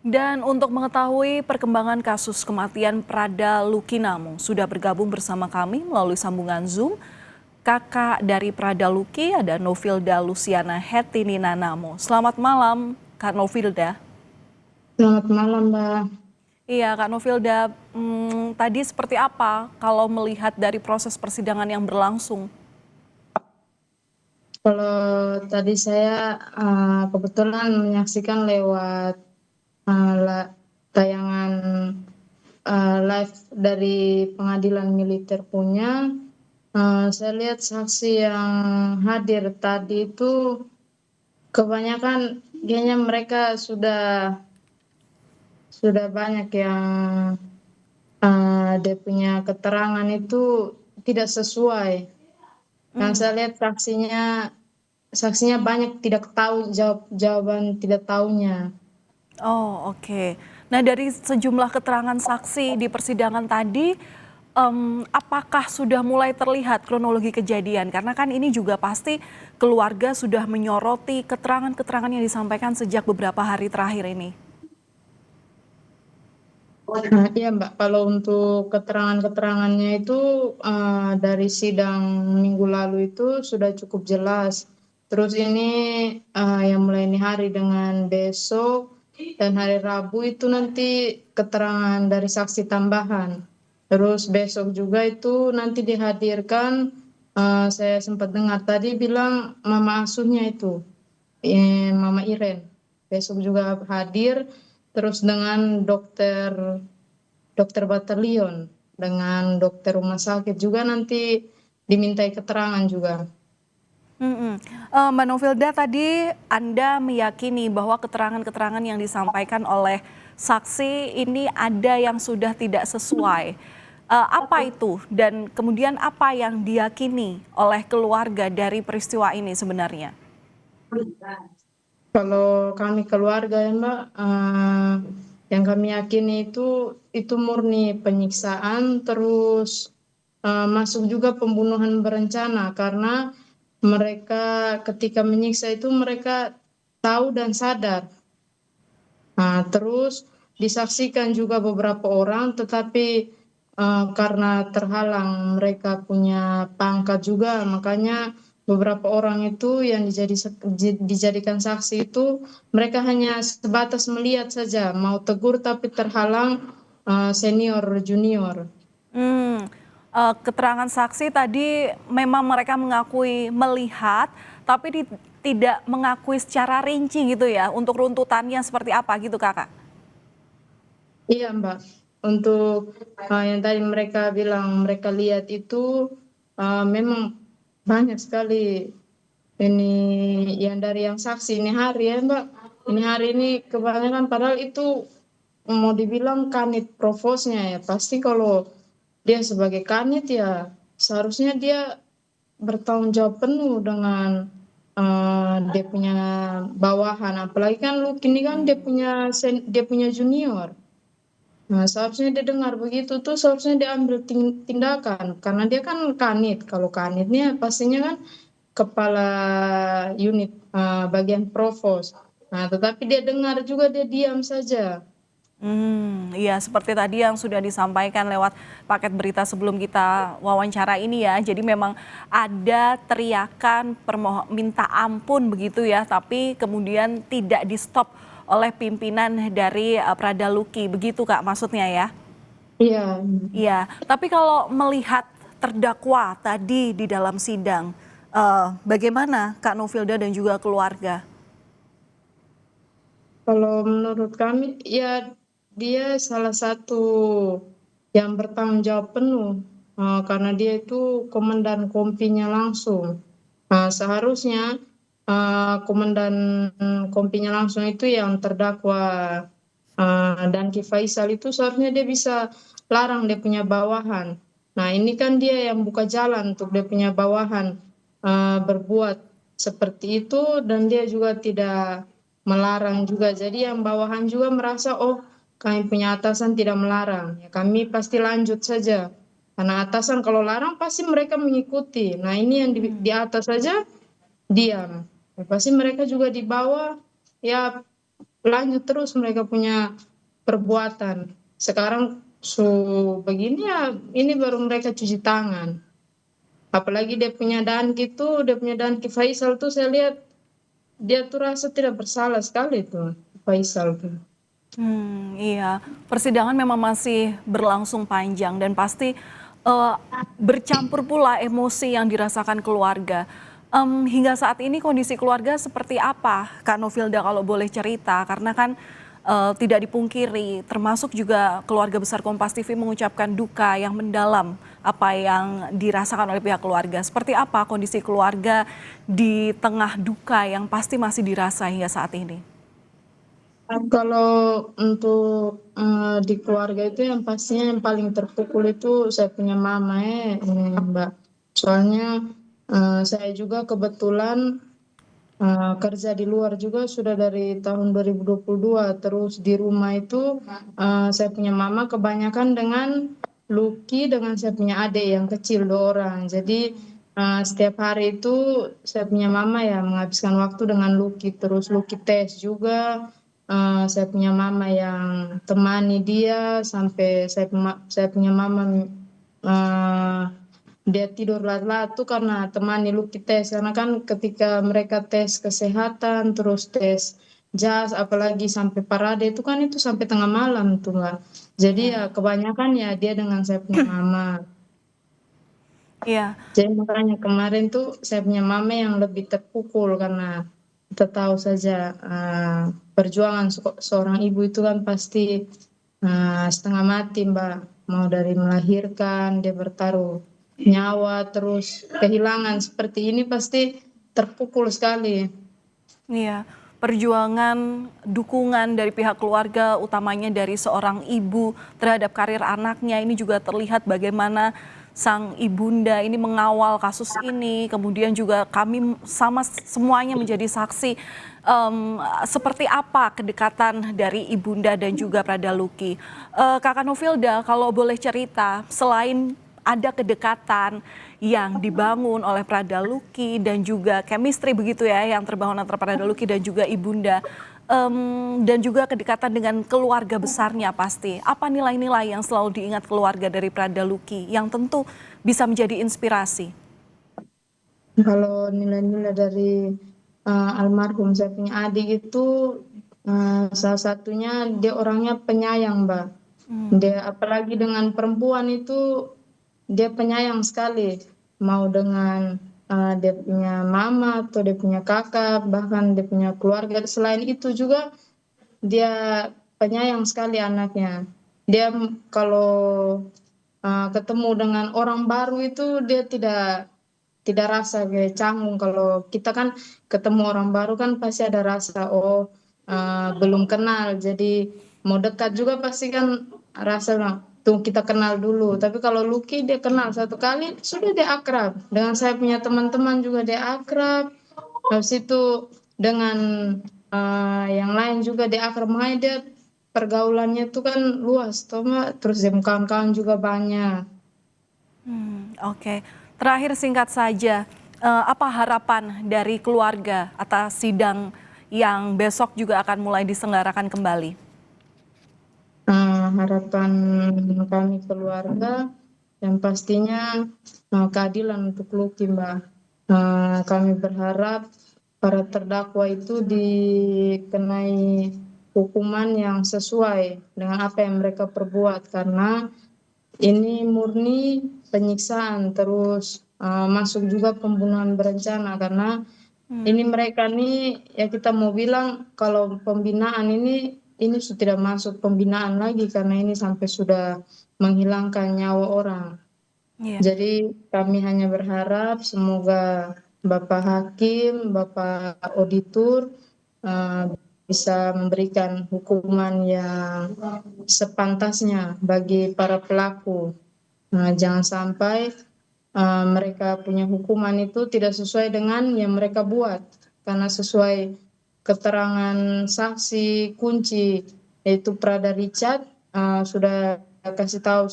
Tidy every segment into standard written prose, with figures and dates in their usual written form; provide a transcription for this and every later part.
Dan untuk mengetahui perkembangan kasus kematian Prada Lukinamo, sudah bergabung bersama kami melalui sambungan Zoom. Kakak dari Prada Luki ada Novilda Luciana Hetini Nanamo. Selamat malam, Kak Novilda. Selamat malam, Mbak. Iya, Kak Novilda, tadi seperti apa kalau melihat dari proses persidangan yang berlangsung? Kalau tadi saya kebetulan menyaksikan lewat tayangan live dari pengadilan militer punya, saya lihat saksi yang hadir tadi itu kebanyakan kayaknya mereka sudah banyak yang dia punya keterangan itu tidak sesuai. Yang saya lihat saksinya banyak tidak tahu jawaban tidak tahunya. Oh, oke. Nah, dari sejumlah keterangan saksi di persidangan tadi, apakah sudah mulai terlihat kronologi kejadian? Karena kan ini juga pasti keluarga sudah menyoroti keterangan-keterangan yang disampaikan sejak beberapa hari terakhir ini. Nah, iya Mbak, kalau untuk keterangan-keterangannya itu dari sidang minggu lalu itu sudah cukup jelas. Terus ini yang mulai ini hari dengan besok dan hari Rabu itu nanti keterangan dari saksi tambahan. Terus besok juga itu nanti dihadirkan, saya sempat dengar tadi bilang mama asuhnya itu, Mama Iren. Besok juga hadir, terus dengan dokter batalion, dengan dokter rumah sakit juga nanti dimintai keterangan juga. Mm-mm. Mbak Novilda, tadi Anda meyakini bahwa keterangan-keterangan yang disampaikan oleh saksi ini ada yang sudah tidak sesuai. Apa itu dan kemudian apa yang diyakini oleh keluarga dari peristiwa ini sebenarnya? Kalau kami keluarga ya Mbak, yang kami yakini itu murni penyiksaan, terus masuk juga pembunuhan berencana karena mereka ketika menyiksa itu mereka tahu dan sadar. Nah, terus disaksikan juga beberapa orang, tetapi karena terhalang mereka punya pangkat juga, makanya beberapa orang itu yang dijadikan saksi itu mereka hanya sebatas melihat saja, mau tegur tapi terhalang senior junior. Hmm, keterangan saksi tadi memang mereka mengakui melihat, tapi tidak mengakui secara rinci gitu ya, untuk runtutannya seperti apa gitu kakak? Iya Mbak, untuk yang tadi mereka bilang mereka lihat itu memang banyak sekali. Ini yang dari yang saksi ini hari ya Mbak. Ini hari ini kebanyakan padahal itu mau dibilang kanit provosnya ya. Pasti kalau dia sebagai kanit ya seharusnya dia bertanggung jawab penuh dengan dia punya bawahan. Apalagi kan Lucky ini kan dia punya junior. Nah, seharusnya dia dengar begitu tuh seharusnya dia ambil tindakan karena dia kan kanit. Kalau kanitnya pastinya kan kepala unit bagian provos. Nah, tetapi dia dengar juga dia diam saja. Iya seperti tadi yang sudah disampaikan lewat paket berita sebelum kita wawancara ini ya. Jadi memang ada teriakan minta ampun begitu ya, tapi kemudian tidak di-stop oleh pimpinan dari Prada Luki. Begitu Kak maksudnya ya? Iya, Iya, tapi kalau melihat terdakwa tadi di dalam sidang, bagaimana Kak Novilda dan juga keluarga? kalau menurut kami ya dia salah satu yang bertanggung jawab penuh karena dia itu komandan kompinya langsung. Seharusnya komandan kompinya langsung itu yang terdakwa dan Ki Faisal itu seharusnya dia bisa larang dia punya bawahan. Nah ini kan dia yang buka jalan untuk dia punya bawahan berbuat seperti itu dan dia juga tidak melarang juga. Jadi yang bawahan juga merasa oh kami punya atasan tidak melarang, ya kami pasti lanjut saja. Karena atasan kalau larang pasti mereka mengikuti. Nah ini yang di atas saja diam. Ya, pasti mereka juga di bawah ya lanjut terus mereka punya perbuatan. Sekarang begini ya, ini baru mereka cuci tangan. Apalagi dia punya Danki tuh, dia punya Danki Faisal tuh saya lihat dia tuh rasa tidak bersalah sekali tuh Faisal tuh. Iya, persidangan memang masih berlangsung panjang dan pasti eh, bercampur pula emosi yang dirasakan keluarga. Hingga saat ini kondisi keluarga seperti apa, Kak Novilda kalau boleh cerita? Karena kan tidak dipungkiri, termasuk juga keluarga besar Kompas TV mengucapkan duka yang mendalam apa yang dirasakan oleh pihak keluarga. Seperti apa kondisi keluarga di tengah duka yang pasti masih dirasa hingga saat ini? Kalau untuk di keluarga itu yang pastinya yang paling terpukul itu saya punya mama Mbak. Soalnya saya juga kebetulan kerja di luar juga sudah dari tahun 2022. Terus di rumah itu saya punya mama kebanyakan dengan Lucky dengan saya punya adik yang kecil 2 orang. Jadi setiap hari itu saya punya mama ya menghabiskan waktu dengan Lucky. Terus Lucky tes juga. Saya punya mama yang temani dia sampai saya punya mama eh, dia tidur lat-lat tuh karena temani Lucky tes. Karena kan ketika mereka tes kesehatan terus tes jas apalagi sampai parade itu kan itu sampai tengah malam tuh Mbak. Jadi ya kebanyakan ya dia dengan saya punya mama. Iya. Jadi makanya kemarin tuh saya punya mama yang lebih terpukul karena kita tahu saja perjuangan seorang ibu itu kan pasti setengah mati Mbak. Mau dari melahirkan, dia bertaruh nyawa, terus kehilangan seperti ini pasti terpukul sekali. Iya, perjuangan dukungan dari pihak keluarga, utamanya dari seorang ibu terhadap karir anaknya, ini juga terlihat bagaimana sang ibunda ini mengawal kasus ini, kemudian juga kami sama semuanya menjadi saksi seperti apa kedekatan dari ibunda dan juga Prada Luki. Kakak Novilda, kalau boleh cerita, selain ada kedekatan yang dibangun oleh Prada Luki dan juga chemistry begitu ya yang terbangun antara Prada Luki dan juga ibunda dan juga kedekatan dengan keluarga besarnya pasti. Apa nilai-nilai yang selalu diingat keluarga dari Prada Luki yang tentu bisa menjadi inspirasi? Kalau nilai-nilai dari almarhum saya punya adik itu salah satunya dia orangnya penyayang, Mbak. Dia apalagi dengan perempuan itu dia penyayang sekali. Mau dengan dia punya mama atau dia punya kakak, bahkan dia punya keluarga. Selain itu juga dia penyayang sekali anaknya. Dia kalau ketemu dengan orang baru itu dia tidak rasa kayak canggung. Kalau kita kan ketemu orang baru kan pasti ada rasa belum kenal jadi mau dekat juga pasti kan rasa tuh kita kenal dulu. Tapi kalau Lucky dia kenal 1 kali sudah dia akrab. Dengan saya punya teman-teman juga dia akrab. Habis itu dengan yang lain juga dia akrab. Makanya dia pergaulannya tuh kan luas, toh Mbak. Terus dia kawan-kawan juga banyak. Oke, terakhir singkat saja, apa harapan dari keluarga atas sidang yang besok juga akan mulai diselenggarakan kembali? Harapan kami keluarga yang pastinya keadilan untuk Luki, Mbak. Kami berharap para terdakwa itu dikenai hukuman yang sesuai dengan apa yang mereka perbuat karena ini murni penyiksaan terus masuk juga pembunuhan berencana karena ini mereka nih ya kita mau bilang kalau pembinaan ini sudah tidak masuk pembinaan lagi karena ini sampai sudah menghilangkan nyawa orang. Iya. Jadi kami hanya berharap semoga Bapak Hakim, Bapak Auditor eh, bisa memberikan hukuman yang sepantasnya bagi para pelaku. Jangan sampai mereka punya hukuman itu tidak sesuai dengan yang mereka buat. Karena sesuai keterangan saksi kunci yaitu Prada Richard sudah kasih tahu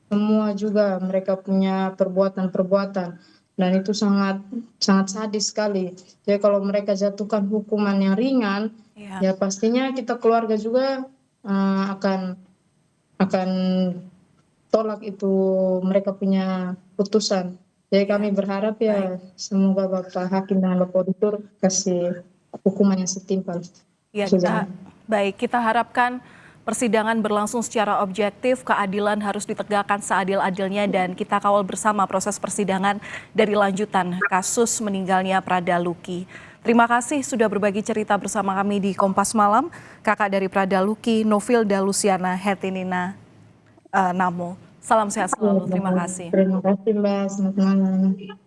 semua juga mereka punya perbuatan-perbuatan. dan itu sangat sangat sadis sekali. Jadi kalau mereka jatuhkan hukuman yang ringan, Ya, ya pastinya kita keluarga juga akan tolak itu mereka punya putusan. Jadi kami ya, berharap baik. ya semoga Bapak Hakim dan Bapak Auditor kasih hukuman yang setimpal. Ya, Suzana. kita harapkan persidangan berlangsung secara objektif, keadilan harus ditegakkan seadil-adilnya dan kita kawal bersama proses persidangan dari lanjutan kasus meninggalnya Prada Luki. Terima kasih sudah berbagi cerita bersama kami di Kompas Malam, kakak dari Prada Luki, Novilda Luciana Hertinina Namo. Salam sehat selalu, terima kasih. Terima kasih Mbak, selamat malam.